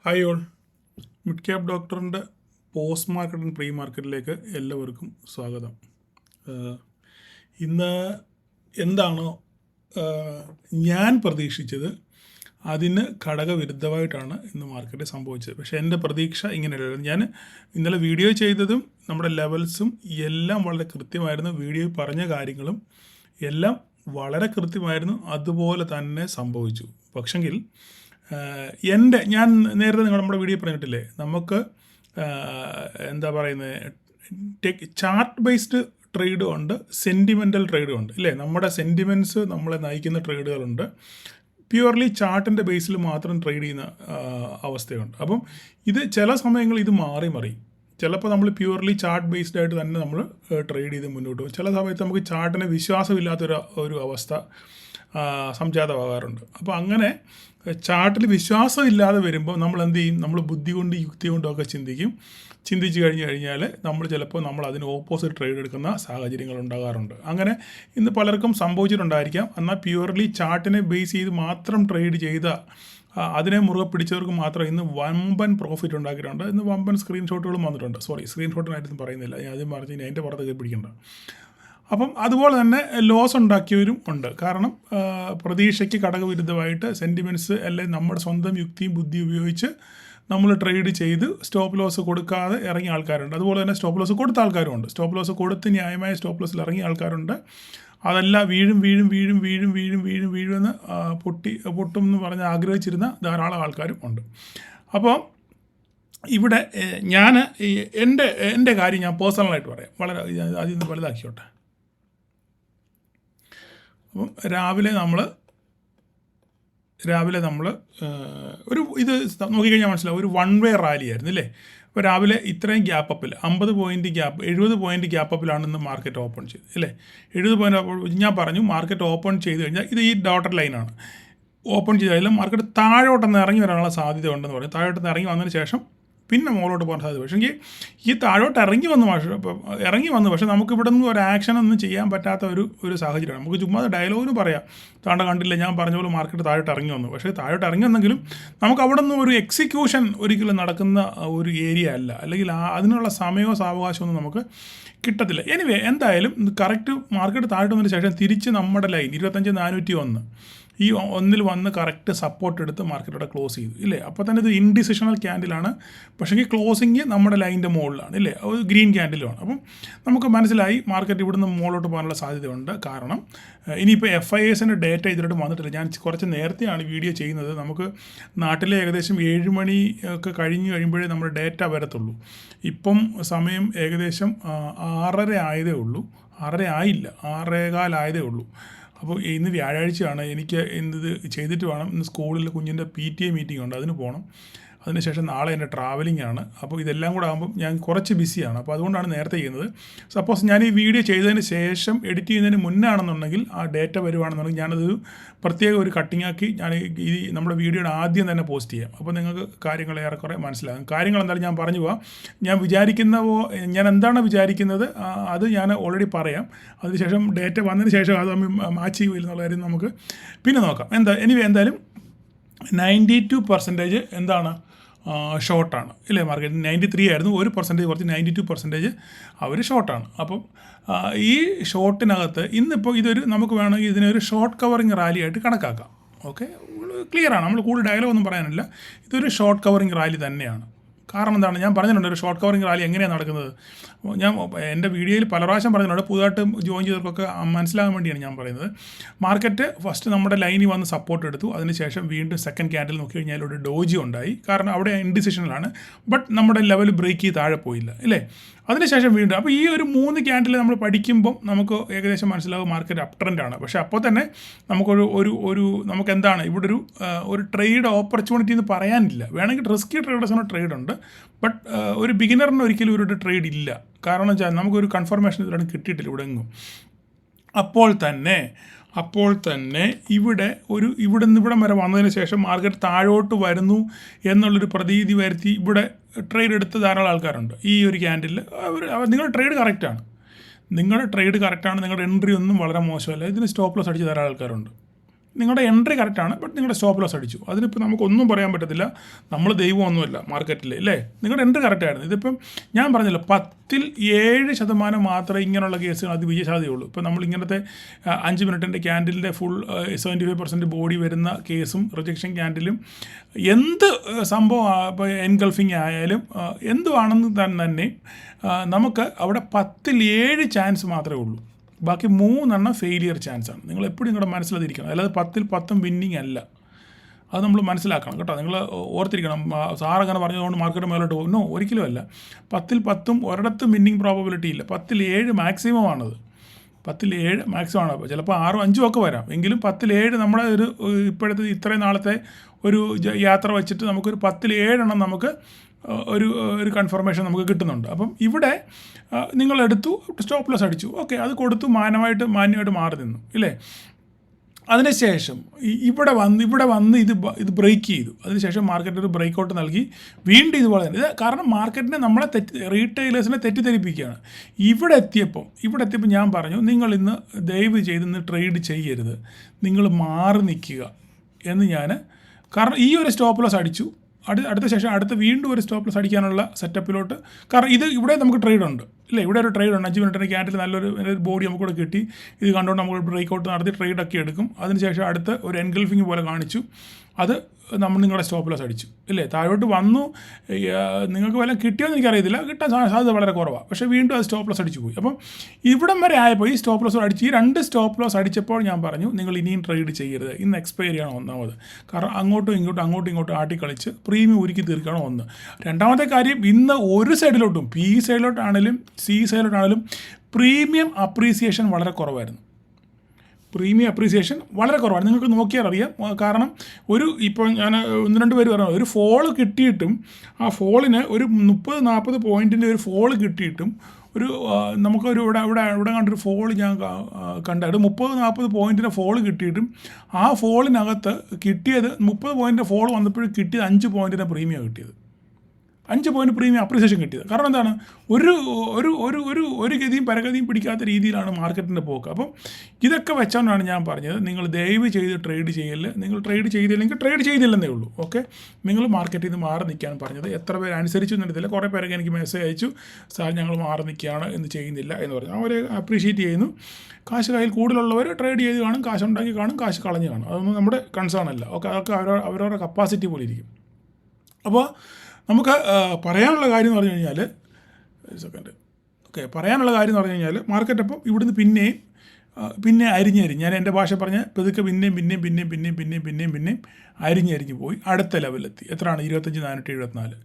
Hi all, mid cap ഡോക്ടറിൻ്റെ post market and pre മാർക്കറ്റിലേക്ക് എല്ലാവർക്കും സ്വാഗതം. ഇന്ന് എന്താണോ ഞാൻ പ്രതീക്ഷിച്ചത് അതിന് ഘടകവിരുദ്ധമായിട്ടാണ് ഇന്ന് മാർക്കറ്റ് സംഭവിച്ചത്. പക്ഷേ എൻ്റെ പ്രതീക്ഷ ഇങ്ങനെയല്ല. ഞാൻ ഇന്നലെ വീഡിയോ ചെയ്തതും നമ്മുടെ ലെവൽസും എല്ലാം വളരെ കൃത്യമായിരുന്നു. വീഡിയോയിൽ പറഞ്ഞ കാര്യങ്ങളും എല്ലാം വളരെ കൃത്യമായിരുന്നു. അതുപോലെ തന്നെ സംഭവിച്ചു. പക്ഷെങ്കിൽ ഞാൻ നേരത്തെ നമ്മുടെ വീഡിയോ പറഞ്ഞിട്ടില്ലേ, നമുക്ക് എന്താ പറയുന്നത്, ചാർട്ട് ബേസ്ഡ് ട്രേഡും ഉണ്ട്, സെൻറ്റിമെൻ്റൽ ട്രേഡും ഉണ്ട് ഇല്ലേ. നമ്മുടെ സെൻറ്റിമെൻറ്റ്സ് നമ്മളെ നയിക്കുന്ന ട്രേഡുകളുണ്ട്, പ്യുവർലി ചാർട്ടിൻ്റെ ബേസിൽ മാത്രം ട്രേഡ് ചെയ്യുന്ന അവസ്ഥയുണ്ട്. അപ്പം ഇത് ചില സമയങ്ങളിൽ ഇത് മാറി മറിയും. ചിലപ്പോൾ നമ്മൾ പ്യുവർലി ചാർട്ട് ബേസ്ഡ് ആയിട്ട് തന്നെ നമ്മൾ ട്രേഡ് ചെയ്ത് മുന്നോട്ട് പോകും. ചില സമയത്ത് നമുക്ക് ചാർട്ടിന് വിശ്വാസമില്ലാത്തൊരു അവസ്ഥ സംജാതമാകാറുണ്ട്. അപ്പോൾ അങ്ങനെ ചാർട്ടിൽ വിശ്വാസമില്ലാതെ വരുമ്പോൾ നമ്മൾ എന്ത് ചെയ്യും? നമ്മൾ ബുദ്ധി കൊണ്ട് യുക്തി കൊണ്ടൊക്കെ ചിന്തിച്ച് കഴിഞ്ഞാൽ നമ്മൾ അതിന് ഓപ്പോസിറ്റ് ട്രേഡ് എടുക്കുന്ന സാഹചര്യങ്ങൾ ഉണ്ടാകാറുണ്ട്. അങ്ങനെ ഇന്ന് പലർക്കും സംഭവിച്ചിട്ടുണ്ടായിരിക്കാം. എന്നാൽ പ്യുവർലി ചാർട്ടിനെ ബേസ് ചെയ്ത് മാത്രം ട്രേഡ് ചെയ്ത അതിനെ മുറുകെ പിടിച്ചവർക്ക് മാത്രം ഇന്ന് വമ്പൻ പ്രോഫിറ്റ് ഉണ്ടാക്കിയിട്ടുണ്ട്. ഇന്ന് വമ്പൻ സ്ക്രീൻഷോട്ടുകളും വന്നിട്ടുണ്ട്. സ്ക്രീൻഷോട്ടിനായിട്ടൊന്നും പറയുന്നില്ല, ഞാൻ ആദ്യം പറഞ്ഞു അതിൻ്റെ പുറത്തേക്ക് പിടിക്കേണ്ട. അപ്പം അതുപോലെ തന്നെ ലോസ് ഉണ്ടാക്കിയവരും ഉണ്ട്. കാരണം പ്രതീക്ഷയ്ക്ക് ഘടകവിരുദ്ധമായിട്ട് സെൻറ്റിമെൻറ്റ്സ് അല്ലെങ്കിൽ നമ്മുടെ സ്വന്തം യുക്തിയും ബുദ്ധിയും ഉപയോഗിച്ച് നമ്മൾ ട്രേഡ് ചെയ്ത് സ്റ്റോപ്പ് ലോസ് കൊടുക്കാതെ ഇറങ്ങിയ ആൾക്കാരുണ്ട്. അതുപോലെ തന്നെ സ്റ്റോപ്പ് ലോസ് കൊടുത്ത ആൾക്കാരുമുണ്ട്. സ്റ്റോപ്പ് ലോസ് കൊടുത്ത് ന്യായമായ സ്റ്റോപ്പ് ലോസിൽ ഇറങ്ങിയ ആൾക്കാരുണ്ട്. അതെല്ലാം വീഴുമെന്ന് പൊട്ടും എന്ന് പറഞ്ഞ് ആഗ്രഹിച്ചിരുന്ന ധാരാളം ആൾക്കാരും ഉണ്ട്. അപ്പോൾ ഇവിടെ ഞാൻ എൻ്റെ കാര്യം ഞാൻ പേഴ്സണലായിട്ട് പറയാം. വളരെ അതിൽ നിന്ന് വലുതാക്കിയോട്ടെ. അപ്പം രാവിലെ നമ്മൾ ഇത് നോക്കിക്കഴിഞ്ഞാൽ മനസ്സിലാവും, ഒരു വൺ വേ റാലി ആയിരുന്നു ഇല്ലേ. അപ്പോൾ രാവിലെ ഇത്രയും ഗ്യാപ്പപ്പിൽ 50 പോയിൻറ്റ് ഗ്യാപ്പ്, 70 പോയിൻറ്റ് ഗ്യാപ്പപ്പിലാണ് ഇന്ന് മാർക്കറ്റ് ഓപ്പൺ ചെയ്തത് അല്ലേ. 70 പോയിൻറ്റ് ഞാൻ പറഞ്ഞു, മാർക്കറ്റ് ഓപ്പൺ ചെയ്ത് കഴിഞ്ഞാൽ ഇത് ഈ ഡോട്ടഡ് ലൈനാണ്. ഓപ്പൺ ചെയ്താലും മാർക്കറ്റ് താഴോട്ടൊന്ന് ഇറങ്ങി വരാനുള്ള സാധ്യത ഉണ്ടെന്ന് പറയും. താഴോട്ടൊന്ന് ഇറങ്ങി വന്നതിന് ശേഷം പിന്നെ മുകളിലോട്ട് പോകാൻ സാധ്യത. പക്ഷേ ഈ താഴോട്ട് ഇറങ്ങി വന്നു പക്ഷേ നമുക്ക് ഇവിടെ നിന്ന് ഒരു ആക്ഷൻ ഒന്നും ചെയ്യാൻ പറ്റാത്ത ഒരു സാഹചര്യമാണ്. നമുക്ക് ചുമ്മാ ഡയലോഗിന് പറയാം, കണ്ടില്ല ഞാൻ പറഞ്ഞ പോലെ മാർക്കറ്റ് താഴോട്ട് ഇറങ്ങി വന്നു. പക്ഷേ താഴോട്ട് ഇറങ്ങി വന്നെങ്കിലും നമുക്ക് അവിടെ നിന്ന് ഒരു എക്സിക്യൂഷൻ ഒരിക്കലും നടക്കുന്ന ഒരു ഏരിയ അല്ല, അല്ലെങ്കിൽ അതിനുള്ള സമയമോ സാവകാശമോ ഒന്നും നമുക്ക് കിട്ടത്തില്ല. എനിവേ, എന്തായാലും കറക്റ്റ് മാർക്കറ്റ് താഴോട്ട് വന്നതിന് ശേഷം തിരിച്ച് നമ്മുടെ ലൈൻ 25,401 ഈ ഒന്നിൽ വന്ന് കറക്റ്റ് സപ്പോർട്ട് എടുത്ത് മാർക്കറ്റോടെ ക്ലോസ് ചെയ്തു ഇല്ലേ. അപ്പോൾ തന്നെ ഇത് ഇൻഡിസിഷണൽ ക്യാൻഡിലാണ്, പക്ഷേ ഈ ക്ലോസിങ് നമ്മുടെ ലൈനിൻ്റെ മുകളിലാണ് ഇല്ലേ, ഒരു ഗ്രീൻ ക്യാൻഡിലുമാണ്. അപ്പം നമുക്ക് മനസ്സിലായി മാർക്കറ്റ് ഇവിടുന്ന് മുകളിലോട്ട് പോകാനുള്ള സാധ്യതയുണ്ട്. കാരണം ഇനിയിപ്പോൾ FISൻ്റെ ഡേറ്റ ഇതിലോട്ട് വന്നിട്ടില്ല. ഞാൻ കുറച്ച് നേരത്തെയാണ് വീഡിയോ ചെയ്യുന്നത്. നമുക്ക് നാട്ടിലെ ഏകദേശം 7 മണി ഒക്കെ കഴിയുമ്പോഴേ നമ്മുടെ ഡേറ്റ വരത്തുള്ളൂ. ഇപ്പം സമയം ഏകദേശം 6:30 ആയതേ ഉള്ളൂ, 6:30 ആയില്ല, 6:15 ആയതേ ഉള്ളൂ. അപ്പോൾ ഇന്ന് വ്യാഴാഴ്ചയാണ്. എനിക്ക് ഇത് ചെയ്തിട്ട് വേണം, ഇന്ന് സ്കൂളിൽ കുഞ്ഞിൻ്റെ PTA മീറ്റിംഗ് ഉണ്ട്, അതിന് പോകണം. അതിനുശേഷം നാളെ എൻ്റെ ട്രാവലിംഗ് ആണ്. അപ്പോൾ ഇതെല്ലാം കൂടെ ആകുമ്പം ഞാൻ കുറച്ച് ബിസിയാണ്. അപ്പോൾ അതുകൊണ്ടാണ് നേരത്തെ ചെയ്യുന്നത്. സപ്പോസ് ഞാൻ ഈ വീഡിയോ ചെയ്തതിന് ശേഷം എഡിറ്റ് ചെയ്യുന്നതിന് മുന്നാണെന്നുണ്ടെങ്കിൽ ആ ഡേറ്റ വരുവാണെന്നുണ്ടെങ്കിൽ ഞാനത് പ്രത്യേക ഒരു കട്ടിംഗ് ആക്കി ഞാൻ ഈ നമ്മുടെ വീഡിയോയുടെ ആദ്യം തന്നെ പോസ്റ്റ് ചെയ്യാം. അപ്പോൾ നിങ്ങൾക്ക് കാര്യങ്ങൾ ഏറെക്കുറെ മനസ്സിലാകും. കാര്യങ്ങൾ എന്തായാലും ഞാൻ പറഞ്ഞു പോവാം. ഞാൻ എന്താണ് വിചാരിക്കുന്നത് അത് ഞാൻ ഓൾറെഡി പറയാം. അതിനുശേഷം ഡേറ്റ വന്നതിന് ശേഷം അത് മാച്ച് ചെയ്യുമോ എന്നുള്ള കാര്യം നമുക്ക് പിന്നെ നോക്കാം. എന്തായാലും 92% എന്താണ് ഷോർട്ടാണ് ഇല്ലേ. മാർക്കറ്റ് 93 ആയിരുന്നു, 1% കുറച്ച് 92% അവർ ഷോർട്ടാണ്. അപ്പം ഈ ഷോർട്ടിനകത്ത് ഇന്നിപ്പോൾ നമുക്ക് വേണമെങ്കിൽ ഇതിനൊരു ഷോർട്ട് കവറിങ് റാലി ആയിട്ട് കണക്കാക്കാം. ഓക്കെ, ക്ലിയറാണ്, നമ്മൾ കൂടുതൽ ഡയലോഗൊന്നും പറയാനില്ല. ഇതൊരു ഷോർട്ട് കവറിങ് റാലി തന്നെയാണ്. കാരണം എന്താണ്, ഞാൻ പറഞ്ഞിട്ടുണ്ട് ഒരു ഷോർട്ട് കവറിങ് റാലി എങ്ങനെയാണ് നടക്കുന്നത്. ഞാൻ എൻ്റെ വീഡിയോയിൽ പല പ്രാവശ്യം പറഞ്ഞിട്ടുണ്ട്, പുതുതായിട്ട് ജോയിൻ ചെയ്തവർക്കൊക്കെ മനസ്സിലാകാൻ വേണ്ടിയാണ് ഞാൻ പറയുന്നത്. മാർക്കറ്റ് ഫസ്റ്റ് നമ്മുടെ ലൈനിൽ വന്ന് സപ്പോർട്ട് എടുത്തു, അതിനുശേഷം വീണ്ടും സെക്കൻഡ് ക്യാൻഡിൽ നോക്കി കഴിഞ്ഞാൽ ഒരു ഡോജി ഉണ്ടായി. കാരണം അവിടെ ഇൻഡിസിഷനിലാണ്, ബട്ട് നമ്മുടെ ലെവൽ ബ്രേക്ക് ചെയ്ത് താഴെ പോയില്ല അല്ലേ. അതിനുശേഷം വീണ്ടും അപ്പോൾ ഈ ഒരു 3 ക്യാൻഡിൽ നമ്മൾ പഠിക്കുമ്പം നമുക്ക് ഏകദേശം മനസ്സിലാവും മാർക്കറ്റ് അപ് ട്രെൻഡാണ്. പക്ഷേ അപ്പോൾ തന്നെ നമുക്ക് എന്താണ് ഇവിടെ ഒരു ട്രേഡ് ഓപ്പർച്യൂണിറ്റി എന്ന് പറയാനില്ല. വേണമെങ്കിൽ റിസ്കി ട്രേഡേഴ്സിന് ട്രേഡ് ഉണ്ട്, ബട്ട് ഒരു ബിഗിനറിന് ഒരിക്കലും ഒരു ട്രേഡ് ഇല്ല. കാരണം വെച്ചാൽ നമുക്കൊരു കൺഫർമേഷൻ ഇതിലാണ് കിട്ടിയിട്ടില്ല ഇവിടെ എങ്ങും. അപ്പോൾ തന്നെ ഇവിടെ നിന്ന് ഇവിടം വരെ വന്നതിന് ശേഷം മാർക്കറ്റ് താഴോട്ട് വരുന്നു എന്നുള്ളൊരു പ്രതീതി വരുത്തി ഇവിടെ ട്രേഡ് എടുത്ത ധാരാളം ആൾക്കാരുണ്ട്. ഈ ഒരു ക്യാൻഡിൽ നിങ്ങളുടെ ട്രേഡ് കറക്റ്റാണ്, നിങ്ങളുടെ എൻട്രി ഒന്നും വളരെ മോശമല്ല. ഇതിന് സ്റ്റോപ്പ് ലോസ് അടിച്ച് ധാരാളം ആൾക്കാരുണ്ട്. നിങ്ങളുടെ എൻട്രി കറക്റ്റാണ്, ബട്ട് നിങ്ങളുടെ സ്റ്റോപ്പ് ലോസ് അടിച്ചു. അതിനിപ്പോൾ നമുക്കൊന്നും പറയാൻ പറ്റത്തില്ല, നമ്മൾ ദൈവമൊന്നുമല്ല മാർക്കറ്റിൽ, അല്ലേ? നിങ്ങളുടെ എൻട്രി കറക്റ്റായിരുന്നു. ഇതിപ്പം ഞാൻ പറഞ്ഞല്ലോ 10% മാത്രമേ ഇങ്ങനെയുള്ള കേസുകൾ അത് വിജയസാധ്യതയുള്ളൂ. ഇപ്പോൾ നമ്മൾ ഇങ്ങനത്തെ 5 മിനിറ്റിൻ്റെ ക്യാൻഡിലിൻ്റെ ഫുൾ 75% ബോഡി വരുന്ന കേസും റിജക്ഷൻ ക്യാൻഡിലും എന്ത് സംഭവം, ഇപ്പോൾ എൻഗൾഫിങ് ആയാലും എന്തുവാണെന്ന് തന്നെ നമുക്ക് അവിടെ 10-7 ചാൻസ് മാത്രമേ ഉള്ളൂ. ബാക്കി 3 ഫെയിലിയർ ചാൻസാണ്. നിങ്ങൾ എപ്പോഴും നിങ്ങളുടെ മനസ്സിലതിരിക്കണം. അല്ലാതെ 10-10 വിന്നിങ് അല്ല. അത് നമ്മൾ മനസ്സിലാക്കണം കേട്ടോ. നിങ്ങൾ ഓർത്തിരിക്കണം. സാറങ്ങനെ പറഞ്ഞതുകൊണ്ട് മാർക്കറ്റ് മേലോട്ട് പോകുന്നു, ഒരിക്കലും അല്ല. 10-10 ഒരിടത്തും വിന്നിങ് പ്രോബബിലിറ്റി ഇല്ല. 10-7 മാക്സിമം ആണത്. 10-7 മാക്സിമം ആണ്. ചിലപ്പോൾ 6-5 ഒക്കെ വരാം. എങ്കിലും 10-7 നമ്മുടെ ഒരു ഇപ്പോഴത്തെ ഇത്രയും നാളത്തെ ഒരു യാത്ര വെച്ചിട്ട് നമുക്കൊരു 10-7 നമുക്ക് ഒരു കൺഫർമേഷൻ നമുക്ക് കിട്ടുന്നുണ്ട്. അപ്പം ഇവിടെ നിങ്ങളെടുത്തു, സ്റ്റോപ്പ് ലോസ് അടിച്ചു, ഓക്കെ, അത് കൊടുത്തു, മാന്യമായിട്ട് മാറി നിന്നു, ഇല്ലേ? അതിനുശേഷം ഇവിടെ വന്ന് ഇത് ബ്രേക്ക് ചെയ്തു. അതിനുശേഷം മാർക്കറ്റ് ഒരു ബ്രേക്ക് ഔട്ട് നൽകി വീണ്ടും ഇതുപോലെ തന്നെ. ഇത് കാരണം മാർക്കറ്റിനെ നമ്മളെ റീറ്റെയിലേഴ്സിനെ തെറ്റിദ്ധരിപ്പിക്കുകയാണ്. ഇവിടെ എത്തിയപ്പോൾ ഞാൻ പറഞ്ഞു, നിങ്ങൾ ഇന്ന് ദയവ് ചെയ്ത് ഇന്ന് ട്രേഡ് ചെയ്യരുത്, നിങ്ങൾ മാറി നിൽക്കുക എന്ന് ഞാൻ. കാരണം ഈ ഒരു സ്റ്റോപ്പ് ലോസ് അടിച്ചു, അടുത്ത ശേഷം വീണ്ടും ഒരു സ്റ്റോപ്പ് ലോസ് അടിക്കാനുള്ള സെറ്റപ്പിലോട്ട്. കാരണം ഇവിടെ നമുക്ക് ട്രേഡ് ഉണ്ട്, ഇല്ലേ? ഇവിടെ ഒരു ട്രേഡ് ഉണ്ട്. 5 മിനിറ്റിൻ്റെ ക്യാൻഡിൽ നല്ലൊരു ബോഡി നമുക്കിവിടെ കിട്ടി. ഇത് കണ്ടുകൊണ്ട് നമുക്ക് ബ്രേക്ക് ഔട്ട് നടത്തി ട്രേഡൊക്കെ എടുക്കും. അതിനുശേഷം അടുത്ത് ഒരു എൻഗൾഫിങ് പോലെ കാണിച്ചു. അത് നമ്മൾ നിങ്ങളുടെ സ്റ്റോപ്പ് ലോസ് അടിച്ചു, ഇല്ലേ? താഴോട്ട് വന്നു. നിങ്ങൾക്ക് വല്ലതും കിട്ടിയോന്ന് എനിക്കറിയത്തില്ല, കിട്ടാൻ സാധ്യത വളരെ കുറവാണ്. പക്ഷേ വീണ്ടും അത് സ്റ്റോപ്പ് ലോസ് അടിച്ചു പോയി. അപ്പം ഇവിടം വരെ ആയപ്പോൾ ഈ സ്റ്റോപ്പ് ലോസ് അടിച്ച്, ഈ 2 സ്റ്റോപ്പ് ലോസ് അടിച്ചപ്പോൾ ഞാൻ പറഞ്ഞു, നിങ്ങൾ ഇനിയും ട്രേഡ് ചെയ്യരുത്. ഇന്ന് എക്സ്പയറി ആണ് ഒന്നാമത്. കാരണം അങ്ങോട്ടും ഇങ്ങോട്ടും ആട്ടിക്കളിച്ച് പ്രീമിയം ഉരുക്കി തീർക്കുകയാണ് ഒന്ന്. രണ്ടാമത്തെ കാര്യം, ഇന്ന് ഒരു സൈഡിലോട്ടും പി സൈഡിലോട്ടാണെങ്കിലും സി സൈഡിലോട്ടാണെങ്കിലും പ്രീമിയം അപ്രീസിയേഷൻ വളരെ കുറവായിരുന്നു. നിങ്ങൾക്ക് നോക്കിയാൽ അറിയാം. കാരണം ഇപ്പോൾ ഞാൻ 1-2 പേര് പറഞ്ഞു, ഒരു ഫോള് കിട്ടിയിട്ടും ആ ഫോളിന് ഒരു 30-40 പോയിൻറ്റിൻ്റെ ഒരു ഫോള് കിട്ടിയിട്ടും നമുക്കൊരു ഇവിടെ കണ്ടൊരു ഫോള് ഞാൻ കണ്ടത് 30-40 പോയിൻറ്റിൻ്റെ ഫോള് കിട്ടിയിട്ടും ആ ഫോളിനകത്ത് കിട്ടിയത് 30 പോയിൻറ്റിൻ്റെ ഫോള് വന്നപ്പോഴും കിട്ടിയത് 5 പോയിൻറ്റിൻ്റെ പ്രീമിയം കിട്ടിയത്. 5 പോയിൻറ്റ് പ്രീമിയം അപ്രീസിയേഷൻ കിട്ടിയത്. കാരണം എന്താണ്, ഒരു ഗതിയും പരഗതിയും പിടിക്കാത്ത രീതിയിലാണ് മാർക്കറ്റിൻ്റെ പോക്ക്. അപ്പം ഇതൊക്കെ വെച്ചാണ് ഞാൻ പറഞ്ഞത്, നിങ്ങൾ ദയവ് ചെയ്ത് ട്രേഡ് ചെയ്യല്. നിങ്ങൾ ട്രേഡ് ചെയ്തില്ലെങ്കിൽ ട്രേഡ് ചെയ്തില്ലെന്നേ ഉള്ളൂ. ഓക്കെ, നിങ്ങൾ മാർക്കറ്റിൽ നിന്ന് മാറി നിൽക്കാൻ പറഞ്ഞത്. എത്ര പേര് അനുസരിച്ചു എന്നറിയത്തില്ല. കുറേ പേരൊക്കെ എനിക്ക് മെസ്സേജ് അയച്ചു, സാർ ഞങ്ങൾ മാറി നിൽക്കുകയാണ്, എന്ന് ചെയ്യുന്നില്ല എന്ന് പറഞ്ഞു. അവരെ അപ്രീഷിയേറ്റ് ചെയ്യുന്നു. കാശ് കയ്യിൽ കൂടുതലുള്ളവർ ട്രേഡ് ചെയ്ത് കാണും, കാശ് ഉണ്ടാക്കി കാണും, കാശ് കളഞ്ഞ് കാണും. അതൊന്നും നമ്മുടെ കൺസേൺ അല്ല. ഓക്കെ, അതൊക്കെ അവരവരുടെ കപ്പാസിറ്റി പോലെ ഇരിക്കും. അപ്പോൾ നമുക്ക് പറയാനുള്ള കാര്യം എന്ന് പറഞ്ഞു കഴിഞ്ഞാൽ, പറയാനുള്ള കാര്യം എന്ന് പറഞ്ഞു കഴിഞ്ഞാൽ, മാർക്കറ്റ് അപ്പം ഇവിടുന്ന് പിന്നെ അരിഞ്ഞ് ഞാൻ എൻ്റെ ഭാഷ പറഞ്ഞ പതുക്കെ പിന്നെയും അരിഞ്ഞ് പോയി അടുത്ത ലെവലിലെത്തി. എത്രയാണ്? 25,474.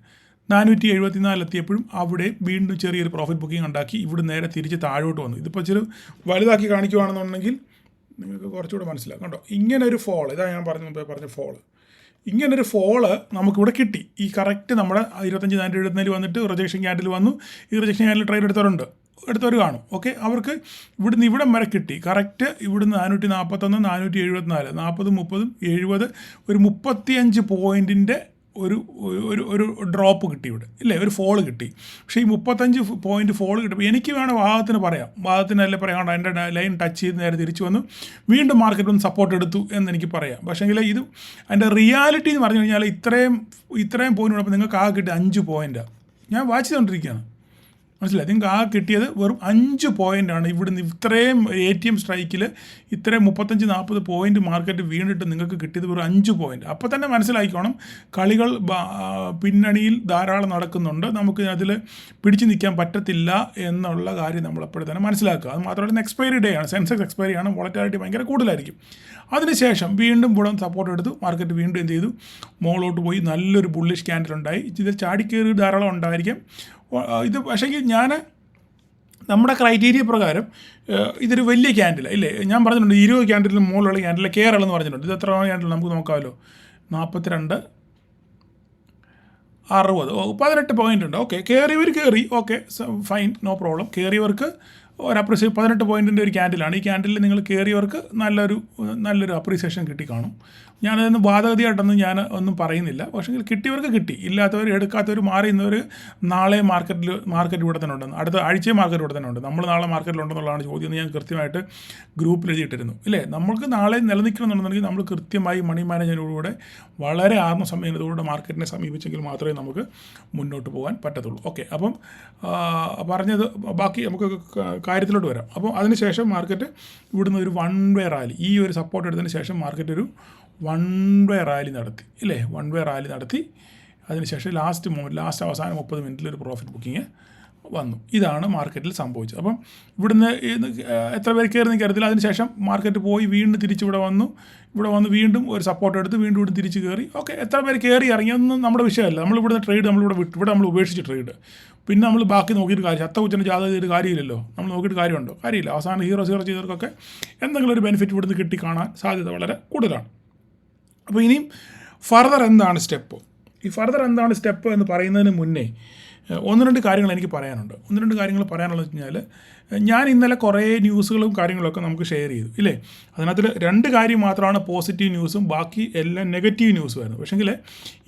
474 എത്തിയപ്പോഴും അവിടെ വീണ്ടും ചെറിയൊരു പ്രോഫിറ്റ് ബുക്കിംഗ് ഉണ്ടാക്കി ഇവിടെ നേരെ തിരിച്ച് താഴോട്ട് വന്നു. ഇതിപ്പോൾ ഇച്ചിരി വലുതാക്കി കാണിക്കുകയാണെന്നുണ്ടെങ്കിൽ നിങ്ങൾക്ക് കുറച്ചുകൂടെ മനസ്സിലാക്കാം. കണ്ടോ, ഇങ്ങനെ ഒരു ഫോൾ, ഇതാണ് ഞാൻ പറഞ്ഞ ഫോള്. ഇങ്ങനൊരു ഫോള് നമുക്കിവിടെ കിട്ടി. ഈ കറക്റ്റ് നമ്മുടെ 25,474 വന്നിട്ട് റിജക്ഷൻ ക്യാൻഡിൽ വന്നു. ഈ റിജക്ഷൻ ക്യാൻഡിൽ ട്രേഡ് എടുത്തവർ കാണും. ഓക്കെ, അവർക്ക് ഇവിടുന്ന് ഇവിടം വരെ കിട്ടി. കറക്റ്റ് ഇവിടുന്ന് 441, 474, 40, 30, 70, ഒരു 35 പോയിൻറ്റിൻ്റെ ഒരു ഡ്രോപ്പ് കിട്ടി ഇവിടെ, ഇല്ലേ? ഒരു ഫോള് കിട്ടി. പക്ഷേ ഈ 35 പോയിൻറ്റ് ഫോള് കിട്ടുമ്പോൾ എനിക്ക് വേണം വാദത്തിനല്ലേ പറയാണ്ട് എൻ്റെ ലൈൻ ടച്ച് ചെയ്ത് നേരെ തിരിച്ചു വന്നു. വീണ്ടും മാർക്കറ്റ് ഒന്ന് സപ്പോർട്ട് എടുത്തു എന്നെനിക്ക് പറയാം. പക്ഷേങ്കിൽ ഇത് അതിൻ്റെ റിയാലിറ്റി എന്ന് പറഞ്ഞു കഴിഞ്ഞാൽ ഇത്രയും പോയിൻ്റ് ഉള്ളപ്പോൾ നിങ്ങൾക്ക് കിട്ടിയ 5 പോയിൻറ്റാണ്. ഞാൻ വാച്ച് ചെയ്തുകൊണ്ടിരിക്കുകയാണ്, മനസ്സിലായി? നിങ്ങൾക്ക് കിട്ടിയത് വെറും 5 പോയിൻ്റാണ്. ഇവിടുന്ന് ഇത്രയും ATM സ്ട്രൈക്കിൽ ഇത്രയും 35-40 പോയിൻറ്റ് മാർക്കറ്റ് വീണിട്ട് നിങ്ങൾക്ക് കിട്ടിയത് വെറും 5 പോയിൻറ്റ്. അപ്പോൾ തന്നെ മനസ്സിലാക്കിക്കോണം, കളികൾ പിന്നണിയിൽ ധാരാളം നടക്കുന്നുണ്ട്. നമുക്ക് അതിൽ പിടിച്ചു നിൽക്കാൻ പറ്റത്തില്ല എന്നുള്ള കാര്യം നമ്മളെപ്പോഴും തന്നെ മനസ്സിലാക്കുക. അത് മാത്രമല്ല, എക്സ്പയറി ഡേ ആണ്, സെൻസെക്സ് എക്സ്പയറി ആണ്, വോളറ്റിലിറ്റി ഭയങ്കര കൂടുതലായിരിക്കും. അതിനുശേഷം വീണ്ടും ഇവിടെ സപ്പോർട്ട് എടുത്തു. മാർക്കറ്റ് വീണ്ടും എന്ത് ചെയ്തു? മുകളിലോട്ട് പോയി നല്ലൊരു ബുള്ളിഷ് ക്യാൻഡിൽ ഉണ്ടായി. ഇതിൽ ചാടിക്കയറി ധാരാളം ഉണ്ടായിരിക്കാം. ഇത് പക്ഷേങ്കിൽ നമ്മുടെ ക്രൈറ്റീരിയ പ്രകാരം ഇതൊരു വലിയ ക്യാൻഡിൽ ഇല്ലേ? ഞാൻ പറഞ്ഞിട്ടുണ്ട് 20 ക്യാൻഡിലിന് മുകളിലുള്ള ക്യാൻഡിൽ കേരളം എന്ന് പറഞ്ഞിട്ടുണ്ട്. ഇത് എത്ര ക്യാൻഡിൽ നമുക്ക് നോക്കാമല്ലോ? 42, 60, 18 പോയിൻ്റ് ഉണ്ട്. ഓക്കെ, കയറി. Okay, fine, no problem. കയറിയവർക്ക് ഒരു അപ്രീസിയേഷൻ 18 പോയിൻറ്റിൻ്റെ ഒരു ക്യാൻഡിലാണ്. ഈ ക്യാൻഡിൽ നിങ്ങൾ കയറിയവർക്ക് നല്ലൊരു അപ്രീസിയേഷൻ കിട്ടി കാണും. ഞാനതൊന്നും വാദഗതിയായിട്ടൊന്നും ഞാൻ ഒന്നും പറയുന്നില്ല. പക്ഷേ കിട്ടിയവർക്ക് കിട്ടി, ഇല്ലാത്തവർ എടുക്കാത്തവർ മാറി ഇന്നവർ നാളെ മാർക്കറ്റ് ഇവിടെ തന്നെ ഉണ്ടെന്ന്, അടുത്ത ആഴ്ചയും മാർക്കറ്റ് ഇവിടെ തന്നെ ഉണ്ട്, നമ്മൾ നാളെ മാർക്കറ്റിലുണ്ടെന്നുള്ളതാണ് ചോദ്യം എന്ന് ഞാൻ കൃത്യമായിട്ട് ഗ്രൂപ്പിൽ എഴുതിയിട്ടിരുന്നു. ഇല്ലേ, നമ്മൾക്ക് നാളെ നിലനിൽക്കണമെന്നുണ്ടെങ്കിൽ നമ്മൾ കൃത്യമായി മണി മാനേജ്മെൻറ്റിലൂടെ വളരെ ആത്മസംയമനത്തോടെ മാർക്കറ്റിനെ സമീപിച്ചെങ്കിൽ മാത്രമേ നമുക്ക് മുന്നോട്ട് പോകാൻ പറ്റത്തുള്ളൂ. ഓക്കെ, അപ്പം പറഞ്ഞത് ബാക്കി നമുക്ക് കാര്യത്തിലോട്ട് വരാം. അപ്പോൾ അതിനുശേഷം മാർക്കറ്റ് ഇവിടുന്ന് ഒരു വൺ വേ റാലി, ഈ ഒരു സപ്പോർട്ട് എടുത്തതിന് ശേഷം മാർക്കറ്റ് ഒരു വൺ വേ റാലി നടത്തി. ഇല്ലേ, വൺ വേ റാലി നടത്തി. അതിനുശേഷം ലാസ്റ്റ് അവസാനം 30 മിനിറ്റിൽ ഒരു പ്രോഫിറ്റ് ബുക്കിങ് വന്നു. ഇതാണ് മാർക്കറ്റിൽ സംഭവിച്ചത്. അപ്പം ഇവിടുന്ന് എത്ര പേര് കയറി നിൽക്കരുതില്ല. അതിനുശേഷം മാർക്കറ്റ് പോയി വീണ്ടും തിരിച്ച് ഇവിടെ വന്ന് വീണ്ടും ഒരു സപ്പോർട്ട് എടുത്ത് വീണ്ടും ഇവിടെ തിരിച്ച് കയറി. ഓക്കെ, എത്ര പേര് കയറി ഇറങ്ങിയൊന്നും നമ്മുടെ വിഷയമല്ല. നമ്മളിവിടുന്ന് ട്രേഡ് ഇവിടെ നമ്മൾ ഉപേക്ഷിച്ച് ട്രേഡ്. പിന്നെ നമ്മൾ ബാക്കി നോക്കിയിട്ട് കാര്യം, ചത്തകുച്ചൻ്റെ ജാതക ചെയ്തിട്ട് കാര്യമില്ലല്ലോ. നമ്മൾ നോക്കിയിട്ട് കാര്യമുണ്ടോ? കാര്യമില്ല. അവസാനം ഹീറോ ചെയ്തവർക്കൊക്കെ എന്തെങ്കിലും ഒരു ബെനിഫിറ്റ് ഇവിടുന്ന് കിട്ടി കാണാൻ സാധ്യത വളരെ കൂടുതലാണ്. അപ്പോൾ ഇനിയും ഫർദർ എന്താണ് സ്റ്റെപ്പ്? ഈ ഫർദർ എന്താണ് സ്റ്റെപ്പ് എന്ന് പറയുന്നതിന് മുന്നേ ഒന്ന് രണ്ട് കാര്യങ്ങൾ എനിക്ക് പറയാനുണ്ട്. പറയാനുള്ളത് വെച്ച് കഴിഞ്ഞാൽ, ഞാൻ ഇന്നലെ കുറേ ന്യൂസുകളും കാര്യങ്ങളൊക്കെ നമുക്ക് ഷെയർ ചെയ്തു. ഇല്ലേ, അതിനകത്തിൽ 2 കാര്യം മാത്രമാണ് പോസിറ്റീവ് ന്യൂസും, ബാക്കി എല്ലാം നെഗറ്റീവ് ന്യൂസുമായിരുന്നു. പക്ഷേങ്കിൽ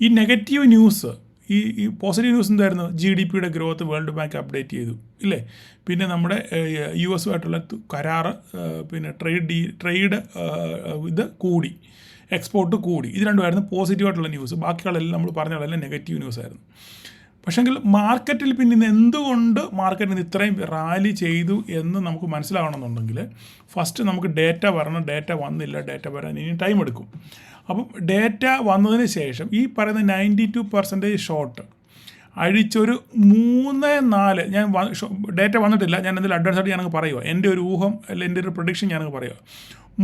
ഈ നെഗറ്റീവ് ന്യൂസ്, ഈ പോസിറ്റീവ് ന്യൂസ് എന്തായിരുന്നു? GDP growth world bank update ചെയ്തു. ഇല്ലേ, പിന്നെ നമ്മുടെ US ആയിട്ടുള്ള കരാറ്, പിന്നെ ട്രേഡ് ഇത് കൂടി, എക്സ്പോർട്ട് കൂടി. ഇത് രണ്ടുമായിരുന്നു പോസിറ്റീവായിട്ടുള്ള ന്യൂസ്. ബാക്കിയുള്ളതെല്ലാം നമ്മൾ പറഞ്ഞതെല്ലാം നെഗറ്റീവ് ന്യൂസായിരുന്നു. പക്ഷേങ്കിൽ മാർക്കറ്റിൽ പിന്നെ ഇന്ന് എന്തുകൊണ്ട് മാർക്കറ്റിന് ഇത്രയും റാലി ചെയ്തു എന്ന് നമുക്ക് മനസ്സിലാവണമെന്നുണ്ടെങ്കിൽ ഫസ്റ്റ് നമുക്ക് ഡേറ്റ വരണം. ഡേറ്റ വന്നില്ല, ഡേറ്റ വരാൻ ഇനി ടൈം എടുക്കും. അപ്പം ഡേറ്റ വന്നതിന് ശേഷം ഈ പറയുന്ന 92% ഷോർട്ട് അഴിച്ചൊരു 3-4, ഞാൻ ഡേറ്റ വന്നിട്ടില്ല, ഞാൻ എന്തെങ്കിലും അഡ്വാൻസായിട്ട് ഞാനങ്ങ് പറയുക, എൻ്റെ ഒരു ഊഹം അല്ല എൻ്റെ ഒരു പ്രൊഡിക്ഷൻ ഞാനങ്ങ് പറയുക.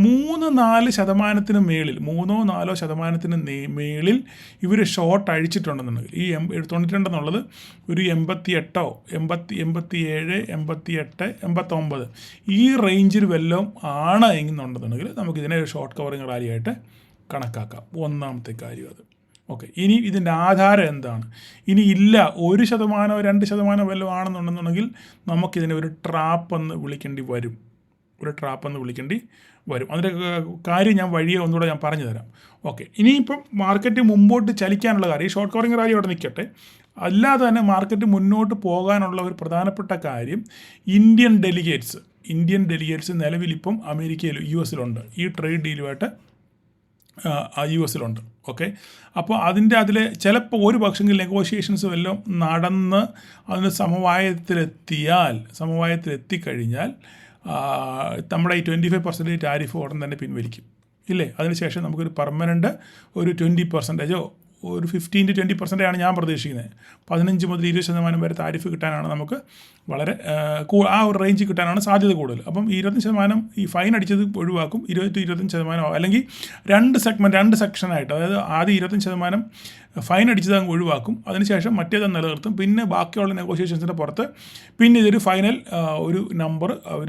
3-4% മേളിൽ, 3-4% മേളിൽ ഇവർ ഷോർട്ട് അഴിച്ചിട്ടുണ്ടെന്നുണ്ടെങ്കിൽ, ഈ 92 എന്നുള്ളത് ഒരു 88, 87, 88, 89 ഈ റേഞ്ചിൽ വല്ലതും ആണ് എന്നുണ്ടെന്നുണ്ടെങ്കിൽ നമുക്കിതിനെ ഒരു ഷോർട്ട് കവറിങ് റാലിയായിട്ട് കണക്കാക്കാം. ഒന്നാമത്തെ കാര്യം അത്. ഓക്കെ, ഇനി ഇതിൻ്റെ ആധാരം എന്താണ്? ഇനി ഇല്ല 1%, 2% വല്ലതും ആണെന്നുണ്ടെന്നുണ്ടെങ്കിൽ നമുക്കിതിനെ ഒരു ട്രാപ്പെന്ന് വിളിക്കേണ്ടി വരും. അതിൻ്റെ കാര്യം ഞാൻ വഴിയെ ഒന്നുകൂടെ ഞാൻ പറഞ്ഞു തരാം. ഓക്കെ, ഇനിയിപ്പം മാർക്കറ്റ് മുമ്പോട്ട് ചലിക്കാനുള്ള കാര്യം, ഈ ഷോർട്ട് കവറിങ് റാലി അവിടെ നിൽക്കട്ടെ, അല്ലാതെ തന്നെ മാർക്കറ്റ് മുന്നോട്ട് പോകാനുള്ള ഒരു പ്രധാനപ്പെട്ട കാര്യം, ഇന്ത്യൻ ഡെലിഗേറ്റ്സ് നിലവിലിപ്പം അമേരിക്കയിലും US-ലുണ്ട്. ഈ ട്രേഡ് ഡീലുമായിട്ട് US-ലുണ്ട്. ഓക്കെ, അപ്പോൾ അതിൽ ചിലപ്പോൾ ഒരു പക്ഷെങ്കിൽ നെഗോഷിയേഷൻസ് വല്ലതും നടന്ന് അതിന് സമവായത്തിലെത്തിക്കഴിഞ്ഞാൽ നമ്മുടെ ഈ 25% ടാരിഫ് ഉടൻ തന്നെ പിൻവലിക്കും. ഇല്ലേ, അതിനുശേഷം നമുക്കൊരു പെർമനൻ്റ് ഒരു 20%, ഒരു 15-20% ആണ് ഞാൻ പ്രതീക്ഷിക്കുന്നത്. 15 മുതൽ 20% വരെ താരിഫ് കിട്ടാനാണ് നമുക്ക് വളരെ ആ ഒരു റേഞ്ച് കിട്ടാനാണ് സാധ്യത കൂടുതൽ. അപ്പം 25% ഈ ഫൈൻ അടിച്ചത് ഒഴിവാക്കും. 20-25% അല്ലെങ്കിൽ 2 സെക്ഷനായിട്ട്, അതായത് ആദ്യം 25% ഫൈൻ അടിച്ചത് അങ്ങ് ഒഴിവാക്കും, അതിനുശേഷം മറ്റേത് നിലനിർത്തും. പിന്നെ ബാക്കിയുള്ള നെഗോഷിയേഷൻസിൻ്റെ പുറത്ത് പിന്നെ ഇതൊരു ഫൈനൽ ഒരു നമ്പർ അവർ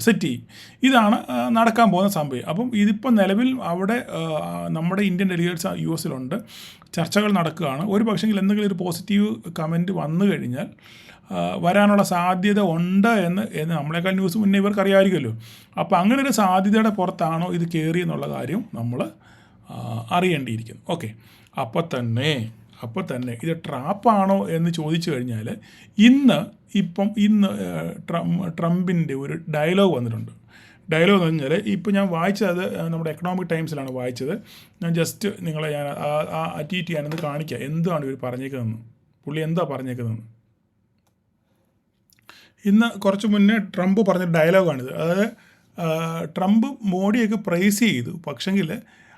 സെറ്റ് ചെയ്യും. ഇതാണ് നടക്കാൻ പോകുന്ന സംഭവം. അപ്പം ഇതിപ്പോൾ നിലവിൽ അവിടെ നമ്മുടെ ഇന്ത്യൻ ഡെലിഗേറ്റ്സ് US-ലുണ്ട്, ചർച്ചകൾ നടക്കുകയാണ്. ഒരു പക്ഷെങ്കിൽ എന്തെങ്കിലും ഒരു പോസിറ്റീവ് കമൻറ്റ് വന്നു കഴിഞ്ഞാൽ വരാനുള്ള സാധ്യത ഉണ്ട് എന്ന് നമ്മളെക്കാൾ ന്യൂസ് മുന്നേ ഇവർക്ക് അറിയാമായിരിക്കുമല്ലോ. അപ്പോൾ അങ്ങനെ ഒരു സാധ്യതയുടെ പുറത്താണോ ഇത് കയറി എന്നുള്ള കാര്യം നമ്മൾ അറിയേണ്ടിയിരിക്കുന്നു. ഓക്കെ, അപ്പോൾ തന്നെ ഇത് ട്രാപ്പാണോ എന്ന് ചോദിച്ചു കഴിഞ്ഞാൽ ഇന്ന് ട്രംപിൻ്റെ ഒരു ഡയലോഗ് വന്നിട്ടുണ്ട്. ഡയലോഗ് എന്ന് പറഞ്ഞാൽ ഇപ്പോൾ ഞാൻ വായിച്ചത് നമ്മുടെ എക്കണോമിക് ടൈംസിലാണ് വായിച്ചത്. ഞാൻ ജസ്റ്റ് നിങ്ങളെ ഞാൻ ട്വീറ്റ് ചെയ്യാനൊന്ന് കാണിക്കാം എന്താണ് ഇവർ പറഞ്ഞേക്കുന്നതെന്ന്, പുള്ളി എന്താ പറഞ്ഞേക്കുന്നതെന്ന്. ഇന്ന് കുറച്ച് മുന്നേ ട്രംപ് പറഞ്ഞ ഡയലോഗാണിത്. അതായത് ട്രംപ് മോഡിയൊക്കെ പ്രൈസ് ചെയ്തു, പക്ഷെങ്കിൽ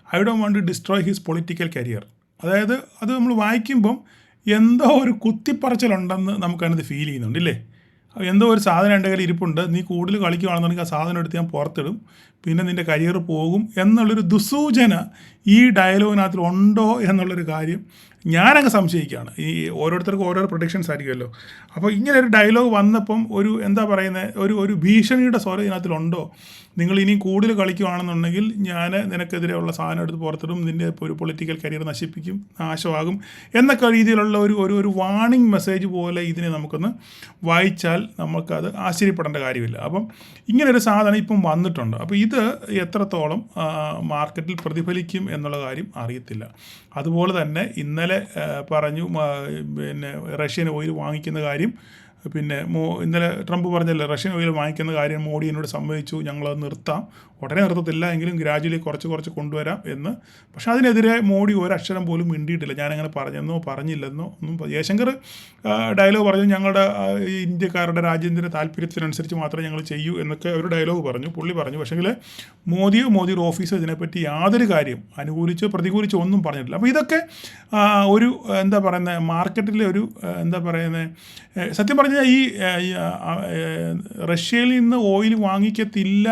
I don't want to destroy his political career. അതായത് അത് നമ്മൾ വായിക്കുമ്പം എന്തോ ഒരു കുത്തിപ്പറച്ചിലുണ്ടെന്ന് നമുക്കതിനകത്ത് ഫീൽ ചെയ്യുന്നുണ്ട്. ഇല്ലേ, എന്തോ ഒരു സാധനം എൻ്റെ കയ്യിൽ ഇരിപ്പുണ്ട്, നീ കൂടുതൽ കളിക്കുകയാണെന്നുണ്ടെങ്കിൽ ആ സാധനം എടുത്ത് ഞാൻ പുറത്തിടും, പിന്നെ നിൻ്റെ കരിയർ പോകും എന്നുള്ളൊരു ദുസൂചന ഈ ഡയലോഗിനകത്തിൽ ഉണ്ടോ എന്നുള്ളൊരു കാര്യം ഞാനങ്ങ് സംശയിക്കുകയാണ്. ഈ ഓരോരുത്തർക്കും ഓരോ പ്രൊഡിക്ഷൻസ് ആയിരിക്കുമല്ലോ. അപ്പോൾ ഇങ്ങനെ ഒരു ഡയലോഗ് വന്നപ്പം ഒരു എന്താ പറയുന്നത്, ഒരു ഭീഷണിയുടെ സ്വരം ഇതിനകത്തിലുണ്ടോ? നിങ്ങൾ ഇനി കൂടുതൽ കളിക്കുകയാണെന്നുണ്ടെങ്കിൽ ഞാൻ നിനക്കെതിരെയുള്ള സാധനം എടുത്ത് പുറത്തിടും, നിൻ്റെ ഒരു പൊളിറ്റിക്കൽ കരിയർ നശിപ്പിക്കും, നാശമാകും എന്നൊക്കെ രീതിയിലുള്ള ഒരു വാണിംഗ് മെസ്സേജ് പോലെ ഇതിനെ നമുക്കൊന്ന് വായിച്ചാൽ നമുക്കത് ആശ്ചര്യപ്പെടേണ്ട കാര്യമില്ല. അപ്പം ഇങ്ങനൊരു സാധനം ഇപ്പം വന്നിട്ടുണ്ട്. അപ്പോൾ ഇത് എത്രത്തോളം മാർക്കറ്റിൽ പ്രതിഫലിക്കും എന്നുള്ള കാര്യം അറിയത്തില്ല. അതുപോലെ തന്നെ ഇന്നലെ പറഞ്ഞു പിന്നെ റഷ്യൻ ഓയിൽ വാങ്ങിക്കുന്ന കാര്യം, പിന്നെ ഇന്നലെ ട്രംപ് പറഞ്ഞല്ലോ റഷ്യൻ ഓയിൽ വാങ്ങിക്കുന്ന കാര്യം മോഡി എന്നോട് സമ്മതിച്ചു, ഞങ്ങളത് നിർത്താം, ഉടനെ നിർത്തത്തില്ല എങ്കിലും ഗ്രാജുവലി കുറച്ച് കൊണ്ടുവരാം എന്ന്. പക്ഷെ അതിനെതിരെ മോഡി ഒരക്ഷരം പോലും മിണ്ടിയിട്ടില്ല. ഞാനങ്ങനെ പറഞ്ഞെന്നോ പറഞ്ഞില്ലെന്നോ ഒന്നും. ജയശങ്കർ ഡയലോഗ് പറഞ്ഞു, ഞങ്ങളുടെ ഇന്ത്യക്കാരുടെ രാജ്യാന്തര താല്പര്യത്തിനനുസരിച്ച് മാത്രമേ ഞങ്ങൾ ചെയ്യൂ എന്നൊക്കെ ഒരു ഡയലോഗ് പറഞ്ഞു, പുള്ളി പറഞ്ഞു. പക്ഷേങ്കിൽ മോദിയുടെ ഓഫീസ് ഇതിനെപ്പറ്റി യാതൊരു കാര്യം അനുകൂലിച്ചോ പ്രതികൂലിച്ചോ ഒന്നും പറഞ്ഞിട്ടില്ല. അപ്പോൾ ഇതൊക്കെ ഒരു എന്താ പറയുന്നത്, മാർക്കറ്റിലെ ഒരു എന്താ പറയുന്നത്, സത്യം പറഞ്ഞാൽ ഈ റഷ്യയിൽ നിന്ന് ഓയിൽ വാങ്ങിക്കത്തില്ല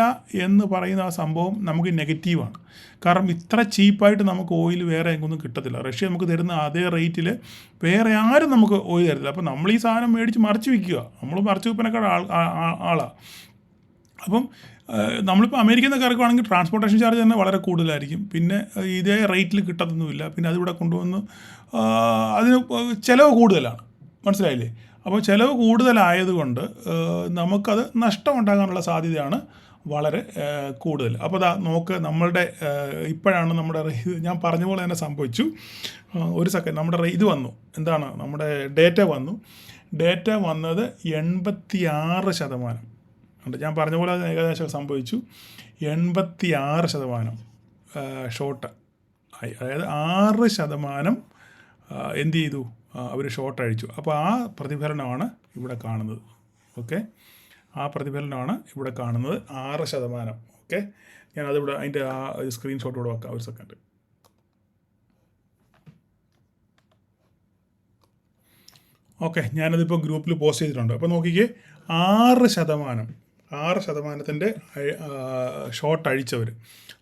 എന്ന് പറയുന്ന ആ സംഭവം നമുക്ക് നെഗറ്റീവാണ്. കാരണം ഇത്ര ചീപ്പായിട്ട് നമുക്ക് ഓയിൽ വേറെ എങ്ങൊന്നും കിട്ടത്തില്ല. റഷ്യ നമുക്ക് തരുന്ന അതേ റേറ്റിൽ വേറെ ആരും നമുക്ക് ഓയിൽ തരില്ല. അപ്പോൾ നമ്മൾ ഈ സാധനം മേടിച്ച് മറച്ച് വിൽക്കുക, നമ്മൾ മറച്ച് വിൽപ്പനക്കാട് ആളാണ്. അപ്പം നമ്മളിപ്പോൾ അമേരിക്കയിൽ നിന്നൊക്കെ ഇറക്കുവാണെങ്കിൽ ട്രാൻസ്പോർട്ടേഷൻ ചാർജ് തന്നെ വളരെ കൂടുതലായിരിക്കും. പിന്നെ ഇതേ റേറ്റിൽ കിട്ടത്തൊന്നുമില്ല. പിന്നെ അതിവിടെ കൊണ്ടുവന്ന് അതിന് ചിലവ് കൂടുതലാണ്, മനസ്സിലായില്ലേ? അപ്പോൾ ചിലവ് കൂടുതലായതുകൊണ്ട് നമുക്കത് നഷ്ടമുണ്ടാകാനുള്ള സാധ്യതയാണ് വളരെ കൂടുതൽ. അപ്പോൾ നോക്ക്, നമ്മളുടെ ഇപ്പോഴാണ് നമ്മുടെ ഞാൻ പറഞ്ഞ പോലെ തന്നെ സംഭവിച്ചു. ഒരു സെക്കൻഡ്, നമ്മുടെ ഇത് വന്നു, എന്താണ് നമ്മുടെ ഡേറ്റ വന്നത് 86%. ഞാൻ പറഞ്ഞ പോലെ ഏകദേശം സംഭവിച്ചു. 86% ഷോർട്ട് ആയി. അതായത് 6% എന്ത് ചെയ്തു, അവർ ഷോർട്ട് അഴിച്ചു. അപ്പോൾ ആ പ്രതിഫലനമാണ് ഇവിടെ കാണുന്നത്. ഓക്കെ, ആ പ്രതിഫലനമാണ് ഇവിടെ കാണുന്നത്, 6%. ഓക്കെ, ഞാനതിവിടെ അതിൻ്റെ ആ സ്ക്രീൻഷോട്ട് ഇവിടെ വെക്കാം, ഒരു സെക്കൻഡ്. ഓക്കെ, ഞാനതിപ്പോൾ ഗ്രൂപ്പിൽ പോസ്റ്റ് ചെയ്തിട്ടുണ്ട്. അപ്പോൾ നോക്കിക്കേ, 6%ത്തിൻ്റെ ഷോർട്ട് അഴിച്ചവർ.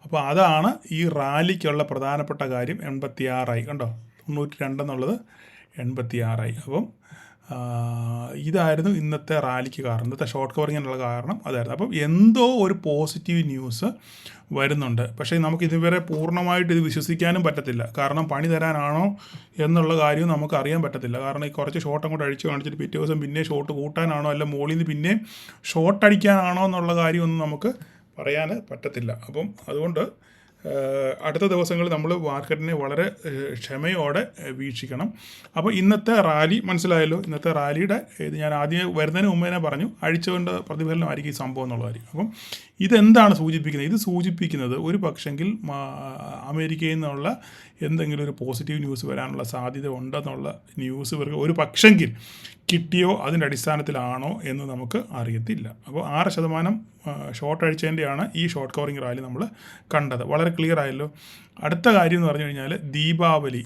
അപ്പോൾ അതാണ് ഈ റാലിക്കുള്ള പ്രധാനപ്പെട്ട കാര്യം. 86 കണ്ടോ, 92 എന്നുള്ളത് 86. അപ്പം ഇതായിരുന്നു ഇന്നത്തെ റാലിക്ക് കാരണം, ഇന്നത്തെ ഷോർട്ട് കവറിങ്ങിനുള്ള കാരണം അതായിരുന്നു. അപ്പം എന്തോ ഒരു പോസിറ്റീവ് ന്യൂസ് വരുന്നുണ്ട്. പക്ഷേ നമുക്ക് ഇതുവരെ പൂർണ്ണമായിട്ട് ഇത് വിശ്വസിക്കാനും പറ്റത്തില്ല. കാരണം പണി തരാനാണോ എന്നുള്ള കാര്യവും നമുക്ക് അറിയാൻ പറ്റത്തില്ല. കാരണം ഈ കുറച്ച് ഷോർട്ട് അങ്ങോട്ട് അടിച്ച് കാണിച്ചിട്ട് പിറ്റേ ദിവസം പിന്നെ ഷോർട്ട് കൂട്ടാനാണോ അല്ല മുകളിൽ നിന്ന് പിന്നെ ഷോർട്ട് അടിക്കാനാണോ എന്നുള്ള കാര്യമൊന്നും നമുക്ക് പറയാൻ പറ്റത്തില്ല. അപ്പം അതുകൊണ്ട് അടുത്ത ദിവസങ്ങളിൽ നമ്മൾ മാർക്കറ്റിനെ വളരെ ക്ഷമയോടെ വീക്ഷിക്കണം. അപ്പോൾ ഇന്നത്തെ റാലി മനസ്സിലായല്ലോ. ഇന്നത്തെ റാലിയുടെ ഇത് ഞാൻ ആദ്യം വരുന്നതിന് മുമ്പ് തന്നെ പറഞ്ഞു, അഴിച്ചുകൊണ്ട് പ്രതിഫലനമായിരിക്കും ഈ സംഭവം എന്നുള്ള കാര്യം. അപ്പം ഇതെന്താണ് സൂചിപ്പിക്കുന്നത്? ഇത് സൂചിപ്പിക്കുന്നത് ഒരു പക്ഷെങ്കിൽ അമേരിക്കയിൽ നിന്നുള്ള എന്തെങ്കിലും ഒരു പോസിറ്റീവ് ന്യൂസ് വരാനുള്ള സാധ്യത ഉണ്ടെന്നുള്ള ന്യൂസ് ഒരു പക്ഷെങ്കിൽ കിട്ടിയോ അതിൻ്റെ അടിസ്ഥാനത്തിലാണോ എന്ന് നമുക്ക് അറിയത്തില്ല. അപ്പോൾ 6% ഷോർട്ട് അഴിച്ചതിൻ്റെയാണ് ഈ ഷോർട്ട് കവറിങ് റാലി നമ്മൾ കണ്ടത്. വളരെ ക്ലിയർ ആയല്ലോ. അടുത്ത കാര്യം എന്ന് പറഞ്ഞു കഴിഞ്ഞാൽ ദീപാവലി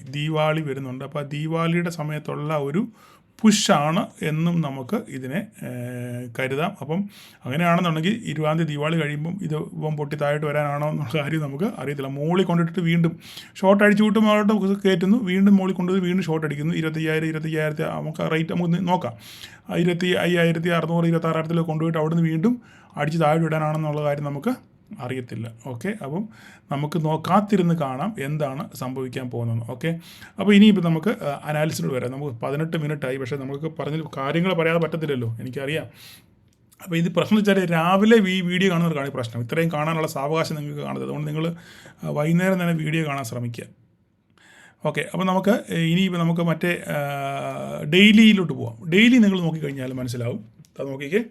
വരുന്നുണ്ട്. അപ്പോൾ ദീപാവലിയുടെ സമയത്തുള്ള ഒരു പുഷാണ് എന്നും നമുക്ക് ഇതിനെ കരുതാം. അപ്പം അങ്ങനെയാണെന്നുണ്ടെങ്കിൽ 20-ാം തീയതി ദീപാവലി കഴിയുമ്പം ഇത് പൊട്ടി താഴോട്ട് വരാനാണോ എന്നുള്ള കാര്യം നമുക്ക് അറിയത്തില്ല. മോളിൽ കൊണ്ടിട്ടിട്ട് വീണ്ടും ഷോർട്ട് അടിച്ചു വിട്ടും അങ്ങോട്ട് കയറ്റുന്നു, വീണ്ടും മോളിൽ കൊണ്ടുപോയി വീണ്ടും ഷോർട്ട് അടിക്കുന്നു. 25,000 നമുക്ക് റേറ്റ് നമുക്ക് നോക്കാം. 25,600 26,000 കൊണ്ടുപോയിട്ട് അവിടുന്ന് വീണ്ടും അടിച്ച് താഴോട്ട് വിടാനാണെന്നുള്ള കാര്യം നമുക്ക് അറിയത്തില്ല. ഓക്കെ, അപ്പം നമുക്ക് കാത്തിരുന്ന് കാണാം എന്താണ് സംഭവിക്കാൻ പോകുന്നത്. ഓക്കെ, അപ്പോൾ ഇനിയിപ്പോൾ നമുക്ക് അനാലിസിനോട് വരാം. നമുക്ക് 18 മിനിറ്റായി, പക്ഷേ നമുക്ക് പറഞ്ഞ കാര്യങ്ങൾ പറയാതെ പറ്റത്തില്ലല്ലോ, എനിക്കറിയാം. അപ്പോൾ ഇത് പ്രശ്നം വെച്ചാൽ രാവിലെ ഈ വീഡിയോ കാണുന്നവർക്കാണ് ഈ പ്രശ്നം. ഇത്രയും കാണാനുള്ള സാവകാശം നിങ്ങൾക്ക് കാണുന്നത്. അതുകൊണ്ട് നിങ്ങൾ വൈകുന്നേരം തന്നെ വീഡിയോ കാണാൻ ശ്രമിക്കുക. ഓക്കെ, അപ്പോൾ നമുക്ക് ഇനിയിപ്പോൾ നമുക്ക് മറ്റേ ഡെയിലിയിലോട്ട് പോവാം. ഡെയിലി നിങ്ങൾ നോക്കിക്കഴിഞ്ഞാൽ മനസ്സിലാവും. അത് നോക്കിക്കേ,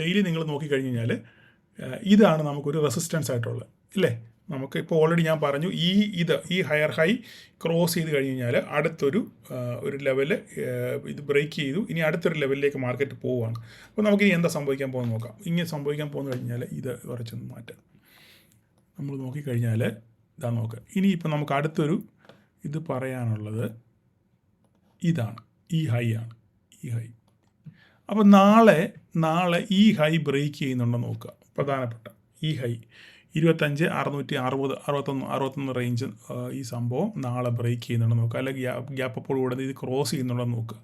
ഡെയിലി നിങ്ങൾ നോക്കിക്കഴിഞ്ഞാൽ ഇതാണ് നമുക്കൊരു റെസിസ്റ്റൻസ് ആയിട്ടുള്ളത്, ഇല്ലേ? നമുക്ക് ഇപ്പോൾ ഓൾറെഡി ഞാൻ പറഞ്ഞു, ഈ ഹയർ ഹൈ ക്രോസ് ചെയ്ത് കഴിഞ്ഞ് കഴിഞ്ഞാൽ അടുത്തൊരു ലെവല് ഇത് ബ്രേക്ക് ചെയ്തു. ഇനി അടുത്തൊരു ലെവലിലേക്ക് മാർക്കറ്റ് പോവുകയാണ്. അപ്പോൾ നമുക്കിനി എന്താ സംഭവിക്കാൻ പോകുന്നത് നോക്കാം. ഇങ്ങനെ സംഭവിക്കാൻ പോകുന്നു കഴിഞ്ഞാൽ ഇത് കുറച്ചൊന്ന് മാറ്റാം. നമ്മൾ നോക്കിക്കഴിഞ്ഞാൽ ഇതാ നോക്കുക. ഇനിയിപ്പോൾ നമുക്ക് അടുത്തൊരു ഇത് പറയാനുള്ളത് ഇതാണ്, ഈ ഹൈ ആണ്, ഈ ഹൈ. അപ്പോൾ നാളെ ഈ ഹൈ ബ്രേക്ക് ചെയ്യുന്നുണ്ടോ നോക്കുക. പ്രധാനപ്പെട്ട ഈ ഹൈ 25 61 റേഞ്ച് ഈ സംഭവം നാളെ ബ്രേക്ക് ചെയ്യുന്നുണ്ടെന്ന് നോക്കുക, അല്ലെങ്കിൽ ഗ്യാപ്പ് അപ്പോൾ കൂടെ ഇത് ക്രോസ് ചെയ്യുന്നുണ്ടെന്ന് നോക്കുക.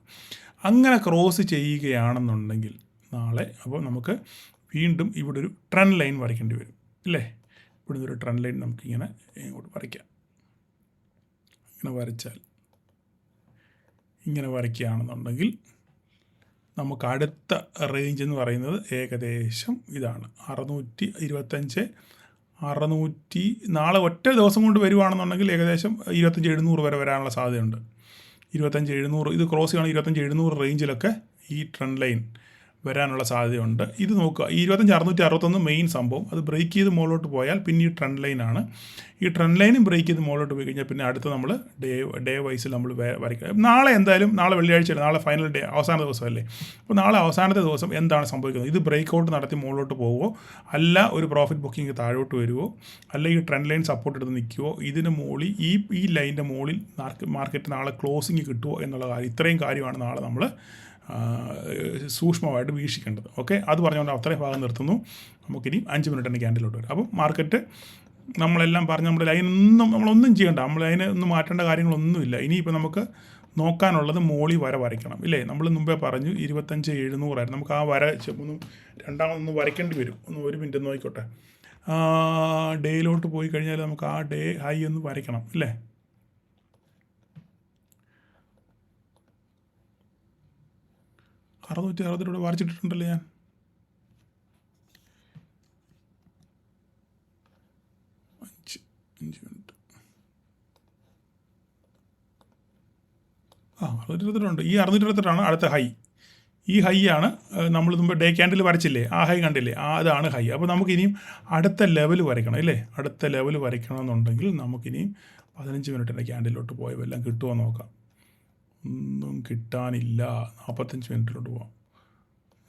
അങ്ങനെ ക്രോസ് ചെയ്യുകയാണെന്നുണ്ടെങ്കിൽ നാളെ അപ്പോൾ നമുക്ക് വീണ്ടും ഇവിടെ ഒരു ട്രെൻഡ് ലൈൻ വരയ്ക്കേണ്ടി വരും അല്ലേ. ഇവിടുന്ന് ഒരു ട്രെൻഡ് ലൈൻ നമുക്കിങ്ങനെ ഇങ്ങോട്ട് വരയ്ക്കാം. ഇങ്ങനെ വരയ്ക്കുകയാണെന്നുണ്ടെങ്കിൽ നമുക്ക് അടുത്ത റേഞ്ച് എന്ന് പറയുന്നത് ഏകദേശം ഇതാണ് 625 നാളെ ഒറ്റ ദിവസം കൊണ്ട് വരുവാണെന്നുണ്ടെങ്കിൽ ഏകദേശം 25700 വരെ വരാനുള്ള സാധ്യതയുണ്ട്. 25700 ഇത് ക്രോസ് ചെയ്യണം. 25700 റേഞ്ചിലൊക്കെ ഈ ട്രെൻഡ് ലൈൻ വരാനുള്ള സാധ്യതയുണ്ട്. ഇത് നോക്കുക, ഈ 25661 മെയിൻ സംഭവം അത് ബ്രേക്ക് ചെയ്ത് മുകളിലോട്ട് പോയാൽ പിന്നെ ഈ ട്രെൻഡ് ലൈനാണ്. ഈ ട്രെൻഡ് ലൈനും ബ്രേക്ക് ചെയ്ത് മുകളിലോട്ട് പോയി കഴിഞ്ഞാൽ പിന്നെ അടുത്ത് നമ്മൾ ഡേ വൈസിൽ നമ്മൾ വരയ്ക്കുക. നാളെ എന്തായാലും നാളെ വെള്ളിയാഴ്ചയാണ്, നാളെ ഫൈനൽ ഡേ, അവസാന ദിവസമല്ലേ. അപ്പോൾ നാളെ അവസാനത്തെ ദിവസം എന്താണ് സംഭവിക്കുന്നത്? ഇത് ബ്രേക്ക് ഔട്ട് നടത്തി മുകളിലോട്ട് പോവുമോ, അല്ല ഒരു പ്രോഫിറ്റ് ബുക്കിംഗ് താഴോട്ട് വരുമോ, അല്ല ഈ ട്രെൻഡ് ലൈൻ സപ്പോർട്ട് എടുത്ത് നിൽക്കുമോ, ഇതിന് മുകളിൽ ഈ ലൈനിൻ്റെ മുകളിൽ മാർക്കറ്റ് നാളെ ക്ലോസിങ് കിട്ടുമോ എന്നുള്ള കാര്യം, ഇത്രയും കാര്യമാണ് നാളെ നമ്മൾ സൂക്ഷ്മമായിട്ട് വീക്ഷിക്കേണ്ടത്. ഓക്കെ, അത് പറഞ്ഞുകൊണ്ട് അത്രയും ഭാഗം നിർത്തുന്നു. നമുക്കിനി 5 മിനിറ്റിൻ്റെ ക്യാൻഡിലോട്ട് വരും. അപ്പോൾ മാർക്കറ്റ് നമ്മളെല്ലാം പറഞ്ഞ് നമ്മുടെ നമ്മളൊന്നും ചെയ്യണ്ട, നമ്മൾ അതിനെ ഒന്നും മാറ്റേണ്ട കാര്യങ്ങളൊന്നുമില്ല. ഇനിയിപ്പോൾ നമുക്ക് നോക്കാനുള്ളത് മോളി വര വരയ്ക്കണം ഇല്ലേ. നമ്മൾ മുമ്പേ പറഞ്ഞു 25700 നമുക്ക് ആ വര രണ്ടാമതൊന്ന് വരയ്ക്കേണ്ടി വരും. ഒരു മിനിറ്റ് നോക്കിക്കോട്ടെ. ഡേയിലോട്ട് പോയി കഴിഞ്ഞാൽ നമുക്ക് ആ ഡേ ഹൈ ഒന്ന് വരയ്ക്കണം ഇല്ലേ. ഇവിടെ വരച്ചിട്ടുണ്ടല്ലോ ഞാൻ. അഞ്ച് മിനിറ്റ്. 628 ഈ 628 അടുത്ത ഹൈ. ഈ ഹൈ ആണ് നമ്മൾ മുമ്പ് ഡേ ക്യാൻഡിൽ വരച്ചില്ലേ, ആ ഹൈ കണ്ടില്ലേ, അതാണ് ഹൈ. അപ്പോൾ നമുക്കിനിയും അടുത്ത ലെവൽ വരയ്ക്കണം ഇല്ലേ. അടുത്ത ലെവൽ വരയ്ക്കണമെന്നുണ്ടെങ്കിൽ നമുക്കിനിയും 15 മിനിറ്റിൻ്റെ ക്യാൻഡിലോട്ട് പോയ വല്ലതും കിട്ടുമോ നോക്കാം. ഒന്നും കിട്ടാനില്ല. 45 മിനിറ്റിലോട്ട് പോകാം.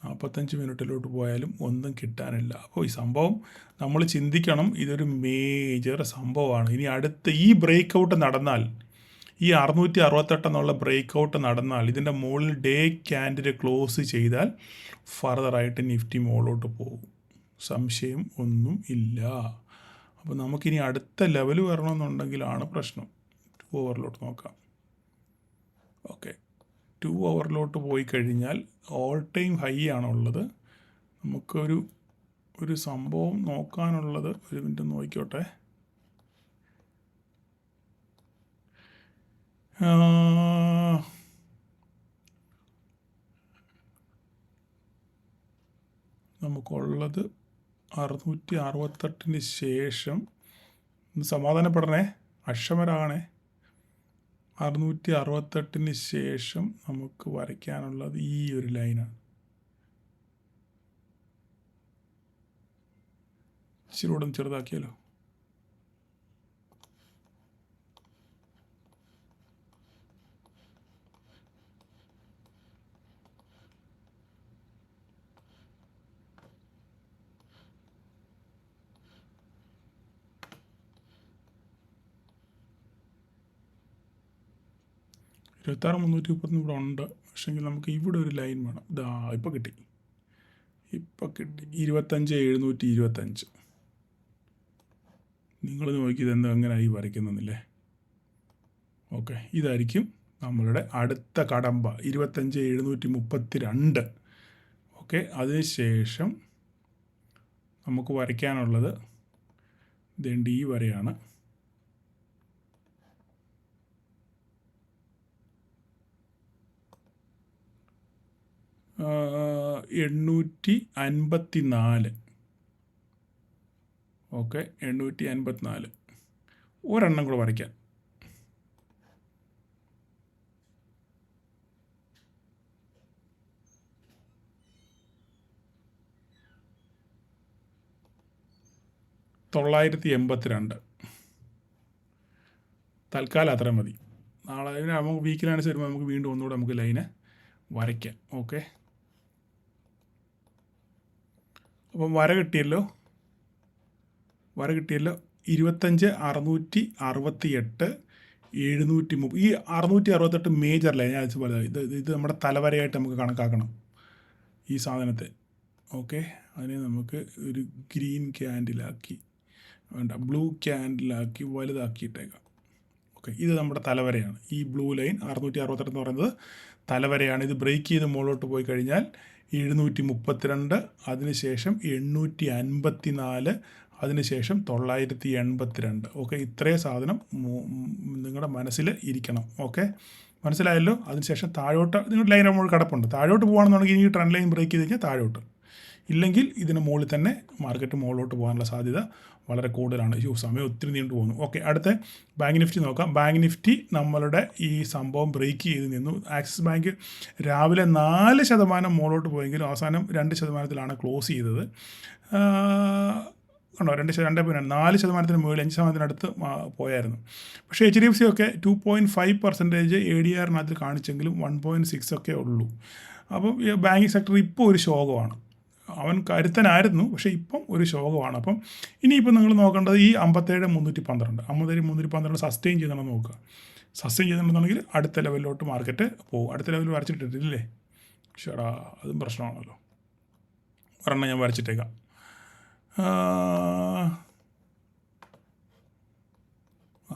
45 മിനിറ്റിലോട്ട് പോയാലും ഒന്നും കിട്ടാനില്ല. അപ്പോൾ ഈ സംഭവം നമ്മൾ ചിന്തിക്കണം, ഇതൊരു മേജർ സംഭവമാണ്. ഇനി അടുത്ത ഈ ബ്രേക്ക് ഔട്ട് നടന്നാൽ, ഈ 668 എന്നുള്ള ബ്രേക്ക് ഔട്ട് നടന്നാൽ, ഇതിൻ്റെ മുകളിൽ ഡേ ക്യാൻഡിൽ ക്ലോസ് ചെയ്താൽ ഫർദറായിട്ട് നിഫ്റ്റി മുകളിലോട്ട് പോകും, സംശയം ഒന്നും ഇല്ല. അപ്പോൾ നമുക്കിനി അടുത്ത ലെവൽ വരണമെന്നുണ്ടെങ്കിലാണ് പ്രശ്നം. 2 ഓവറിലോട്ട് നോക്കാം. ഓക്കെ, 2 ഓവറിലോട്ട് പോയി കഴിഞ്ഞാൽ ഓൾ ടൈം ഹൈ ആണുള്ളത്. നമുക്കൊരു സംഭവം നോക്കാനുള്ളത്, ഒരു മിനിറ്റ് നോക്കിക്കോട്ടെ. നമുക്കുള്ളത് 668 ശേഷം സമാധാനപ്പെടണേ, അക്ഷമരാകണേ. 668 ശേഷം നമുക്ക് വരയ്ക്കാനുള്ളത് ഈ ഒരു ലൈനാണ്. ഇച്ചിരി കൂടെ ചെറുതാക്കിയാലോ. $26,330 ഇവിടെ ഉണ്ട്. പക്ഷേങ്കിൽ നമുക്ക് ഇവിടെ ഒരു ലൈൻ വേണം. ഇപ്പോൾ കിട്ടി. 25,725. നിങ്ങൾ നോക്കിയത് എങ്ങനെയായി വരയ്ക്കുന്നില്ലേ. ഓക്കെ, ഇതായിരിക്കും നമ്മളുടെ അടുത്ത കടമ്പ 25,732. ഓക്കെ, അതിനുശേഷം നമുക്ക് വരയ്ക്കാനുള്ളത് ഈ വരെയാണ്. $854. ഓക്കെ, 854. ഒരെണ്ണം കൂടെ വരയ്ക്കാം. $982. തൽക്കാലം അത്ര മതി. നാളെ നമുക്ക് വീക്കിലനുസരിച്ച് വരുമ്പോൾ നമുക്ക് വീണ്ടും ഒന്നുകൂടെ നമുക്ക് ലൈന് വരയ്ക്കാം. ഓക്കെ, അപ്പം വര കിട്ടിയല്ലോ. 25,668, 730. ഈ 668 മേജർ ലൈൻ ഞാൻ പറയുന്നത്. ഇത് നമ്മുടെ തലവരയായിട്ട് നമുക്ക് കണക്കാക്കണം ഈ സാധനത്തെ. ഓക്കെ, അതിനെ നമുക്ക് ഒരു ഗ്രീൻ ക്യാൻഡിലാക്കി വേണ്ട, ബ്ലൂ ക്യാൻഡിലാക്കി വലുതാക്കിയിട്ടേക്കാം. ഓക്കെ, ഇത് നമ്മുടെ തലവരയാണ്. ഈ ബ്ലൂ ലൈൻ 662 എന്ന് പറയുന്നത് തലവരയാണ്. ഇത് ബ്രേക്ക് ചെയ്ത് മുകളിലോട്ട് പോയി കഴിഞ്ഞാൽ 732, അതിനുശേഷം 854, അതിനുശേഷം 982. ഓക്കെ, ഇത്രയും സാധനം നിങ്ങളുടെ മനസ്സിൽ ഇരിക്കണം. ഓക്കെ, മനസ്സിലായല്ലോ. അതിനുശേഷം താഴോട്ട് നിങ്ങളുടെ ലൈൻ നമ്മൾ കിടപ്പുണ്ട്. താഴോട്ട് പോകുകയാണെന്നുണ്ടെങ്കിൽ ഈ ട്രെൻഡ് ലൈൻ ബ്രേക്ക് ചെയ്ത് കഴിഞ്ഞാൽ താഴോട്ട്, ഇല്ലെങ്കിൽ ഇതിന് മുകളിൽ തന്നെ മാർക്കറ്റ് മുകളിലോട്ട് പോകാനുള്ള സാധ്യത വളരെ കൂടുതലാണ്. സമയം ഒത്തിരി നീണ്ടു പോകുന്നു. ഓക്കെ, അടുത്ത ബാങ്ക് നിഫ്റ്റി നോക്കാം. ബാങ്ക് നിഫ്റ്റി നമ്മളുടെ ഈ സംഭവം ബ്രേക്ക് ചെയ്ത് നിന്നു. ആക്സിസ് ബാങ്ക് രാവിലെ 4% മുകളിലോട്ട് പോയെങ്കിലും അവസാനം 2%-ലാണ് ക്ലോസ് ചെയ്തത്. കണ്ടോ, 4%-ന് മുകളിൽ 5%-അടുത്ത് പോയായിരുന്നു. പക്ഷേ HDFC ഒക്കെ 2.5% ADR-നകത്ത് കാണിച്ചെങ്കിലും 1.6 ഒക്കെ ഉള്ളൂ. അപ്പം ഈ ബാങ്കിങ് സെക്ടർ ഇപ്പോൾ ഒരു ശോകമാണ്. അവൻ കരുത്തനായിരുന്നു, പക്ഷേ ഇപ്പം ഒരു ശോകമാണ്. അപ്പം ഇനിയിപ്പോൾ നിങ്ങൾ നോക്കേണ്ടത് ഈ 57,312 സസ്റ്റെയിൻ ചെയ്യണമെന്ന് നോക്കുക. സസ്റ്റെയിൻ ചെയ്തിട്ടുണ്ടെന്നുണ്ടെങ്കിൽ അടുത്ത ലെവലിലോട്ട് മാർക്കറ്റ് പോകും. അടുത്ത ലെവലിൽ വരച്ചിട്ടിട്ടില്ലേ? ചേടാ, അതും പ്രശ്നമാണല്ലോ. ഒരെണ്ണം ഞാൻ വരച്ചിട്ടേക്കാം.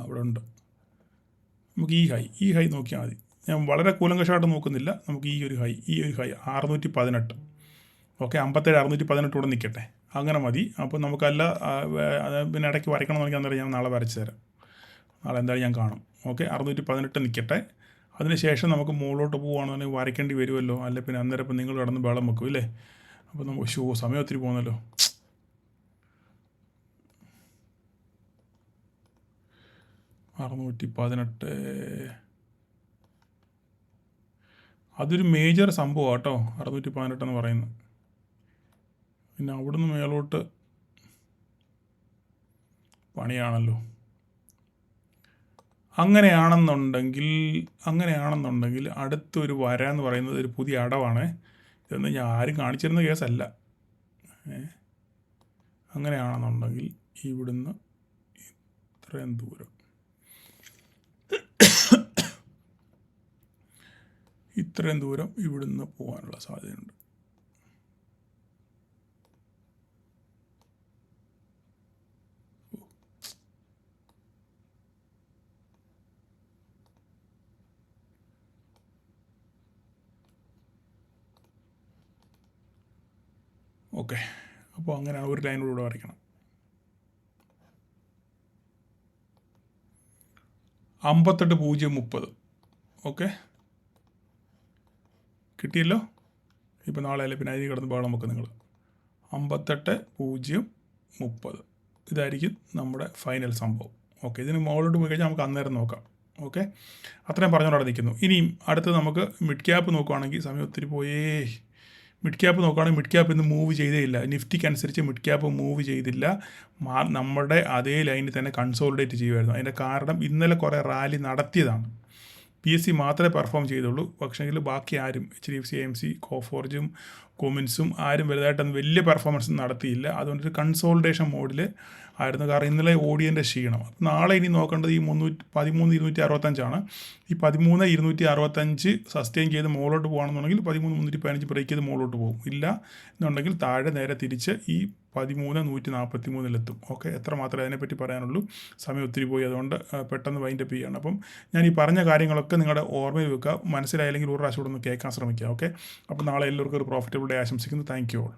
അവിടെ ഉണ്ട്. നമുക്ക് ഈ ഹൈ നോക്കിയാൽ മതി. ഞാൻ വളരെ കൂലങ്കഷമായിട്ട് നോക്കുന്നില്ല. നമുക്ക് ഈ ഒരു ഹൈ 618. ഓക്കെ, 57,618 ഇവിടെ നിൽക്കട്ടെ, അങ്ങനെ മതി. അപ്പോൾ നമുക്കല്ല പിന്നെ ഇടയ്ക്ക് വരയ്ക്കണമെന്ന് അന്നേരം ഞാൻ നാളെ വരച്ച് തരാം. നാളെ എന്തായാലും ഞാൻ കാണും. ഓക്കെ, 618 നിൽക്കട്ടെ. അതിനുശേഷം നമുക്ക് മുകളിലോട്ട് പോകുകയാണെന്നുണ്ടെങ്കിൽ വരയ്ക്കേണ്ടി വരുമല്ലോ. അല്ലെ പിന്നെ അന്നേരം ഇപ്പം നിങ്ങൾ കിടന്ന് വെള്ളം വെക്കും ഇല്ലേ? അപ്പോൾ നമുക്ക് സമയം ഒത്തിരി പോകുന്നല്ലോ. അതൊരു മേജർ സംഭവം കേട്ടോ, 618 എന്ന് പറയുന്നത്. പിന്നെ അവിടുന്ന് മേലോട്ട് പണിയാണല്ലോ. അങ്ങനെയാണെന്നുണ്ടെങ്കിൽ അടുത്തൊരു വര എന്ന് പറയുന്നത് ഒരു പുതിയ അടവാണ്. ഇതൊന്നും ഞാൻ ആരും കാണിച്ചിരുന്ന കേസല്ല. അങ്ങനെയാണെന്നുണ്ടെങ്കിൽ ഇവിടുന്ന് ഇത്രയും ദൂരം ഇവിടുന്ന് പോകാനുള്ള സാധ്യതയുണ്ട്. ഓക്കെ, അപ്പോൾ അങ്ങനെ ഒരു ലൈനിലൂടെ വരയ്ക്കണം. 58,030. ഓക്കെ, കിട്ടിയല്ലോ. ഇപ്പോൾ നാളെ അല്ലേ പിന്നെ അതിൽ കിടന്ന് ബഹളം വെക്കും നിങ്ങൾ. 58,030 ഇതായിരിക്കും നമ്മുടെ ഫൈനൽ സംഭവം. ഓക്കെ, ഇതിന് മുകളിലോട്ട് പോയി കഴിഞ്ഞാൽ നമുക്ക് അന്നേരം നോക്കാം. ഓക്കെ, അത്രയും പറഞ്ഞുകൊണ്ട് നിൽക്കുന്നു. ഇനിയും അടുത്ത് നമുക്ക് മിഡ് ക്യാപ്പ് നോക്കുകയാണെങ്കിൽ സമയം ഒത്തിരി പോയേ. മിഡ് ക്യാപ്പ് നോക്കുകയാണെങ്കിൽ മിഡ് ക്യാപ്പ് ഇന്ന് മൂവ് ചെയ്തേയില്ല. നിഫ്റ്റിക്കനുസരിച്ച് മിഡ് ക്യാപ്പ് മൂവ് ചെയ്തില്ല. നമ്മുടെ അതേ ലൈനിൽ തന്നെ കൺസോളിഡേറ്റ് ചെയ്യുമായിരുന്നു. അതിൻ്റെ കാരണം ഇന്നലെ കുറേ റാലി നടത്തിയതാണ്. PSE മാത്രമേ പെർഫോം ചെയ്തുള്ളൂ. പക്ഷേങ്കിൽ ബാക്കി ആരും HDFC AMC കോഫോർജും കൊമിൻസും ആരും വലുതായിട്ടൊന്നും വലിയ പെർഫോമൻസ് നടത്തിയില്ല. അതുകൊണ്ടൊരു കൺസോൾട്ടേഷൻ മോഡിൽ ആയിരുന്നു. കാരണം ഇന്നലെ ഓടിയതിൻ്റെ ക്ഷീണം. അപ്പോൾ നാളെ ഇനി നോക്കേണ്ടത് ഈ 13,265 ഈ 13,265 സസ്റ്റെയിൻ ചെയ്ത് മുകളിലോട്ട് പോകുകയാണെന്നുണ്ടെങ്കിൽ 13,315 ബ്രേക്ക് ചെയ്ത് മുകളിലോട്ട് പോകും. ഇല്ല എന്നുണ്ടെങ്കിൽ താഴെ നേരെ തിരിച്ച് ഈ 13,143 ഓക്കെ, എത്ര മാത്രമേ അതിനെപ്പറ്റി പറയാനുള്ളൂ. സമയം ഒത്തിരി പോയി, അതുകൊണ്ട് പെട്ടെന്ന് വൈൻഡപ്പ് ചെയ്യുകയാണ്. അപ്പം ഞാൻ ഈ പറഞ്ഞ കാര്യങ്ങളൊക്കെ നിങ്ങളുടെ ഓർമ്മയിൽ വെക്കുക. മനസ്സിലായില്ലെങ്കിൽ ഒരു പ്രാവശ്യം കൂടെ ഒന്ന് കേൾക്കാൻ ശ്രമിക്കുക. ഓക്കെ, അപ്പോൾ നാളെ എല്ലാവർക്കും ഒരു പ്രോഫിറ്റബിൾ ഡേ ആശംസിക്കുന്നു. Thank you all.